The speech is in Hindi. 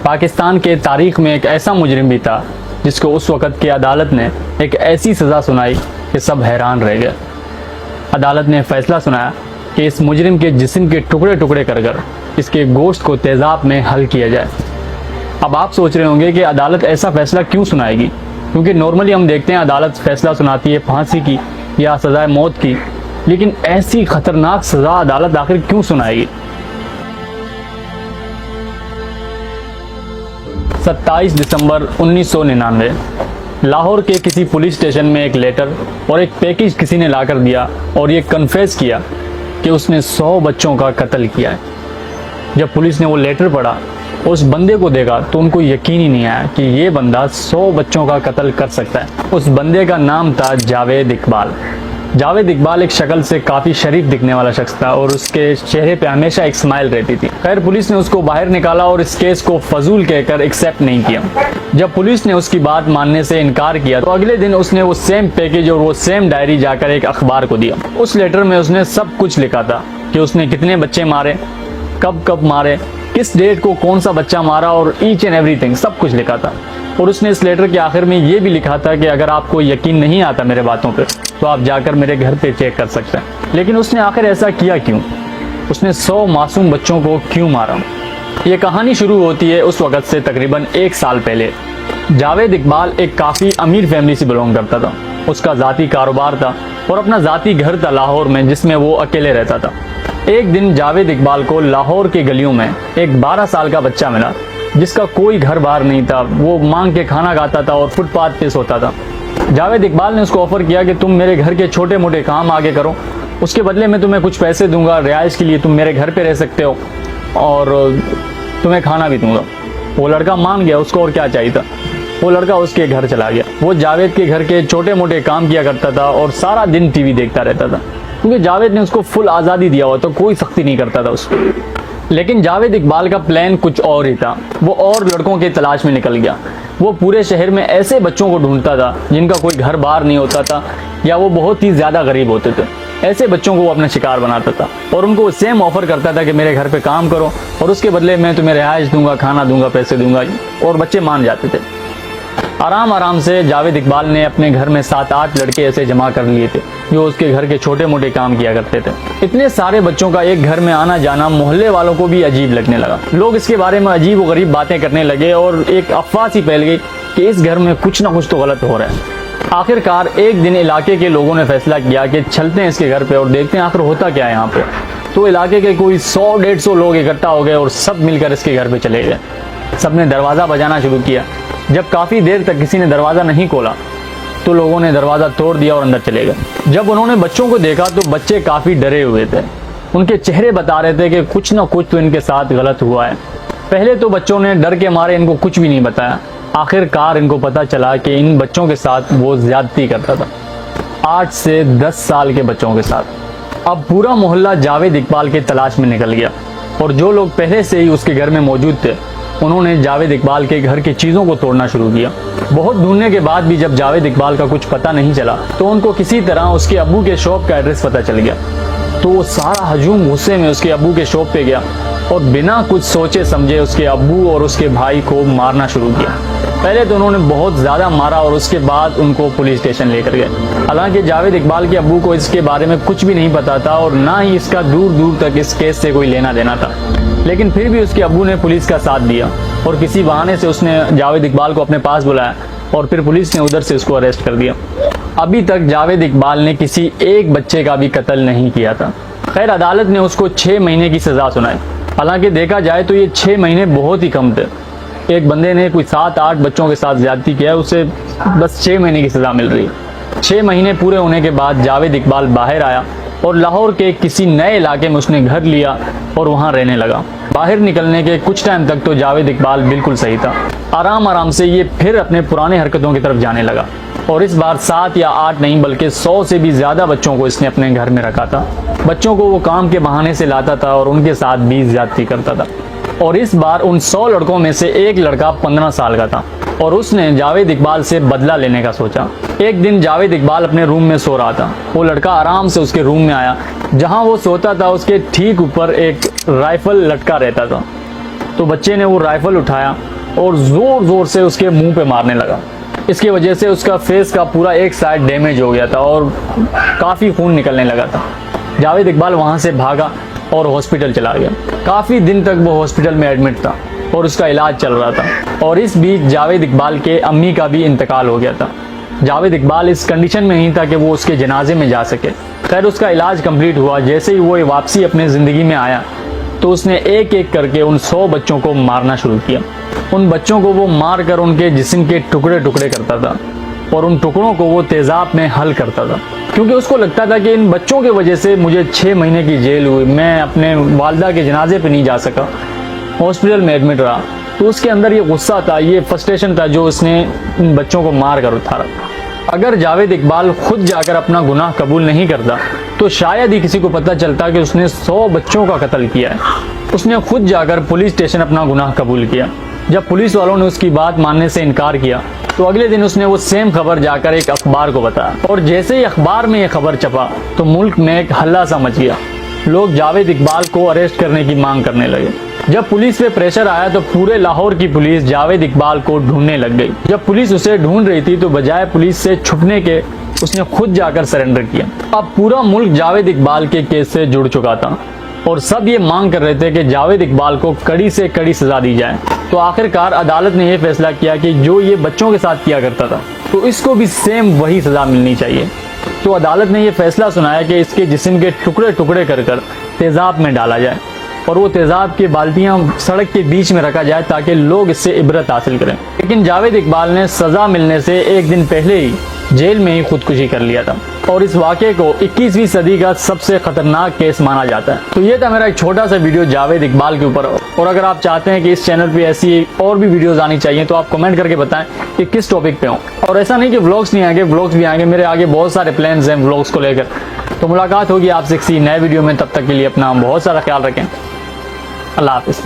पाकिस्तान के तारीख में एक ऐसा मुजरिम भी था जिसको उस वक़्त की अदालत ने एक ऐसी सज़ा सुनाई कि सब हैरान रह गए। अदालत ने फैसला सुनाया कि इस मुजरिम के जिस्म के टुकड़े टुकड़े कर इसके गोश्त को तेज़ाब में हल किया जाए। अब आप सोच रहे होंगे कि अदालत ऐसा फैसला क्यों सुनाएगी, क्योंकि नॉर्मली हम देखते हैं अदालत फैसला सुनाती है फांसी की या सज़ाए मौत की, लेकिन ऐसी ख़तरनाक सज़ा अदालत आखिर क्यों सुनाएगी। 27 दिसंबर 1999 लाहौर के किसी पुलिस स्टेशन में एक लेटर और एक पैकेज किसी ने लाकर दिया और ये कन्फेस किया कि उसने 100 बच्चों का कत्ल किया है। जब पुलिस ने वो लेटर पढ़ा, उस बंदे को देखा तो उनको यकीन ही नहीं आया कि ये बंदा 100 बच्चों का कत्ल कर सकता है। उस बंदे का नाम था जावेद इकबाल। जावेद इकबाल एक शक्ल से काफ़ी शरीफ दिखने वाला शख्स था और उसके चेहरे पे हमेशा एक स्माइल रहती थी। खैर, पुलिस ने उसको बाहर निकाला और इस केस को फजूल कहकर एक्सेप्ट नहीं किया। जब पुलिस ने उसकी बात मानने से इनकार किया तो अगले दिन उसने वो सेम पैकेज और वो सेम डायरी जाकर एक अखबार को दिया। उस लेटर में उसने सब कुछ लिखा था कि उसने कितने बच्चे मारे, कब कब मारे, किस डेट को कौन सा बच्चा मारा और ईच एंड एवरीथिंग सब कुछ लिखा था। और उसने इस लेटर के आखिर में ये भी लिखा था कि अगर आपको यकीन नहीं आता मेरे बातों पे तो आप जाकर मेरे घर पे चेक कर सकते हैं। लेकिन उसने आखिर ऐसा किया क्यों? उसने 100 मासूम बच्चों को क्यों मारा? ये कहानी शुरू होती है उस वक़्त से तकरीबन 1 साल पहले। जावेद इकबाल एक काफ़ी अमीर फैमिली से बिलोंग करता था। उसका ज़ाती कारोबार था और अपना ज़ाती घर था लाहौर में, जिसमें वो अकेले रहता था। एक दिन जावेद इकबाल को लाहौर की गलियों में एक 12 साल का बच्चा मिला जिसका कोई घर बार नहीं था। वो मांग के खाना खाता था और फुटपाथ पे सोता था। जावेद इकबाल ने उसको ऑफर किया कि तुम मेरे घर के छोटे मोटे काम आगे करो, उसके बदले में तुम्हें कुछ पैसे दूंगा रिहाइश के लिए, तुम मेरे घर पे रह सकते हो और तुम्हें खाना भी दूंगा। वो लड़का मान गया, उसको और क्या चाहिए था। वो लड़का उसके घर चला गया। वो जावेद के घर के छोटे मोटे काम किया करता था और सारा दिन टीवी देखता रहता था, क्योंकि जावेद ने उसको फुल आज़ादी दिया हुआ तो कोई सख्ती नहीं करता था उसको। लेकिन जावेद इकबाल का प्लान कुछ और ही था। वो और लड़कों के तलाश में निकल गया। वो पूरे शहर में ऐसे बच्चों को ढूंढता था जिनका कोई घर बार नहीं होता था या वो बहुत ही ज़्यादा गरीब होते थे। ऐसे बच्चों को वो अपना शिकार बनाता था और उनको सेम ऑफर करता था कि मेरे घर पे काम करो और उसके बदले मैं तुम्हें रिहाइश दूंगा, खाना दूंगा, पैसे दूंगा। और बच्चे मान जाते थे। आराम आराम से जावेद इकबाल ने अपने घर में 7-8 लड़के ऐसे जमा कर लिए थे जो उसके घर के छोटे मोटे काम किया करते थे। इतने सारे बच्चों का एक घर में आना जाना मोहल्ले वालों को भी अजीब लगने लगा। लोग इसके बारे में अजीब व गरीब बातें करने लगे और एक अफवाह सी फैल गई कि इस घर में कुछ ना कुछ तो गलत हो रहा है। आखिरकार एक दिन इलाके के लोगों ने फैसला किया कि चलते हैं इसके घर पे और देखते हैं आखिर होता क्या है यहाँ पे। तो इलाके के कोई 100-150 लोग इकट्ठा हो गए और सब मिलकर इसके घर पे चले गए। सबने दरवाज़ा बजाना शुरू किया। जब काफ़ी देर तक किसी ने दरवाज़ा नहीं खोला तो लोगों ने दरवाज़ा तोड़ दिया और अंदर चले गए। जब उन्होंने बच्चों को देखा तो बच्चे काफ़ी डरे हुए थे। उनके चेहरे बता रहे थे कि कुछ ना कुछ तो इनके साथ गलत हुआ है। पहले तो बच्चों ने डर के मारे इनको कुछ भी नहीं बताया। आखिरकार इनको पता चला कि इन बच्चों के साथ वो ज्यादती करता था, 8 से 10 साल के बच्चों के साथ। अब पूरा मोहल्ला जावेद इकबाल के तलाश में निकल गया और जो लोग पहले से ही उसके घर में मौजूद थे उन्होंने जावेद इकबाल के घर की चीज़ों को तोड़ना शुरू किया। बहुत ढूंढने के बाद भी जब जावेद इकबाल का कुछ पता नहीं चला तो उनको किसी तरह उसके अब्बू के शॉप का एड्रेस पता चल गया। तो वो सारा हजूम गुस्से में उसके अब्बू के शॉप पे गया और बिना कुछ सोचे समझे उसके अब्बू और उसके भाई को मारना शुरू किया। पहले तो उन्होंने बहुत ज़्यादा मारा और उसके बाद उनको पुलिस स्टेशन लेकर गए। हालांकि जावेद इकबाल के अब्बू को इसके बारे में कुछ भी नहीं पता था और ना ही इसका दूर दूर तक इस केस से कोई लेना देना था, लेकिन फिर भी उसके अब्बू ने पुलिस का साथ दिया और किसी बहाने से उसने जावेद इकबाल को अपने पास बुलाया और फिर पुलिस ने उधर से उसको अरेस्ट कर दिया। अभी तक जावेद इकबाल ने किसी एक बच्चे का भी कत्ल नहीं किया था। खैर, अदालत ने उसको 6 महीने की सज़ा सुनाई। हालांकि देखा जाए तो ये 6 महीने बहुत ही कम थे। एक बंदे ने कोई 7-8 बच्चों के साथ ज्यादती किया है, उसे बस 6 महीने की सज़ा मिल रही है। 6 महीने पूरे होने के बाद जावेद इकबाल बाहर आया और लाहौर के किसी नए इलाके में उसने घर लिया और वहाँ रहने लगा। बाहर निकलने के कुछ टाइम तक तो जावेद इकबाल बिल्कुल सही था। आराम आराम से ये फिर अपने पुराने हरकतों की तरफ जाने लगा और इस बार 7 या 8 नहीं बल्कि 100 से भी ज़्यादा बच्चों को इसने अपने घर में रखा था। बच्चों को वो काम के बहाने से लाता था और उनके साथ भी ज्यादती करता था। और इस बार उन 100 लड़कों में से एक लड़का 15 साल का था और उसने जावेद इकबाल से बदला लेने का सोचा। एक दिन जावेद इकबाल अपने रूम में सो रहा था। वो लड़का आराम से उसके रूम में आया। जहां वो सोता था उसके ठीक ऊपर एक राइफल लटका रहता था। तो बच्चे ने वो राइफल उठाया और जोर जोर से उसके मुंह पे मारने लगा। इसकी वजह से उसका फेस का पूरा एक साइड डैमेज हो गया था और काफ़ी खून निकलने लगा था। जावेद इकबाल वहाँ से भागा और हॉस्पिटल चला गया। काफ़ी दिन तक वो हॉस्पिटल में एडमिट था और उसका इलाज चल रहा था। और इस बीच जावेद इकबाल के अम्मी का भी इंतकाल हो गया था। जावेद इकबाल इस कंडीशन में नहीं था कि वो उसके जनाजे में जा सके। खैर उसका इलाज कंप्लीट हुआ। जैसे ही वो वापसी अपने ज़िंदगी में आया तो उसने एक एक करके उन 100 बच्चों को मारना शुरू किया। उन बच्चों को वो मार कर उनके जिस्म के टुकड़े टुकड़े करता था और उन टुकड़ों को वो तेज़ाब में हल करता था, क्योंकि उसको लगता था कि इन बच्चों की वजह से मुझे 6 महीने की जेल हुई, मैं अपने वालदा के जनाजे पे नहीं जा सका, हॉस्पिटल में एडमिट रहा। तो उसके अंदर ये गुस्सा था, ये फ्रस्ट्रेशन था जो उसने इन बच्चों को मार कर उतारा। अगर जावेद इकबाल खुद जाकर अपना गुनाह कबूल नहीं करता तो शायद ही किसी को पता चलता कि उसने 100 बच्चों का कत्ल किया है। उसने खुद जाकर पुलिस स्टेशन अपना गुनाह कबूल किया। जब पुलिस वालों ने उसकी बात मानने से इनकार किया तो अगले दिन उसने वो सेम खबर जाकर एक अखबार को बताया और जैसे ही अखबार में ये खबर छपा तो मुल्क में एक हल्ला सा मच गया। लोग जावेद इकबाल को अरेस्ट करने की मांग करने लगे। जब पुलिस पे प्रेशर आया तो पूरे लाहौर की पुलिस जावेद इकबाल को ढूंढने लग गई। जब पुलिस उसे ढूंढ रही थी तो बजाय पुलिस से छुपने के उसने खुद जाकर सरेंडर किया। अब पूरा मुल्क जावेद इकबाल के केस से जुड़ चुका था और सब ये मांग कर रहे थे कि जावेद इकबाल को कड़ी से कड़ी सजा दी जाए। तो आखिरकार अदालत ने यह फैसला किया कि जो ये बच्चों के साथ किया करता था तो इसको भी सेम वही सजा मिलनी चाहिए। तो अदालत ने यह फैसला सुनाया कि इसके जिस्म के टुकड़े टुकड़े कर कर तेजाब में डाला जाए और वो तेजाब की बाल्टियां सड़क के बीच में रखा जाए ताकि लोग इससे इबरत हासिल करें। लेकिन जावेद इकबाल ने सजा मिलने से एक दिन पहले ही जेल में ही खुदकुशी कर लिया था और इस वाक़े को 21वीं सदी का सबसे खतरनाक केस माना जाता है। तो ये था मेरा एक छोटा सा वीडियो जावेद इकबाल के ऊपर। और अगर आप चाहते हैं कि इस चैनल पे ऐसी और भी वीडियोस आनी चाहिए तो आप कमेंट करके बताएं कि किस टॉपिक पे हो। और ऐसा नहीं कि व्लॉग्स नहीं आएंगे, व्लॉग्स भी आएंगे। मेरे आगे बहुत सारे प्लान्स हैं व्लॉग्स को लेकर। तो मुलाकात होगी आपसे किसी नए वीडियो में। तब तक के लिए अपना बहुत सारा ख्याल रखें। अल्लाह हाफिज़।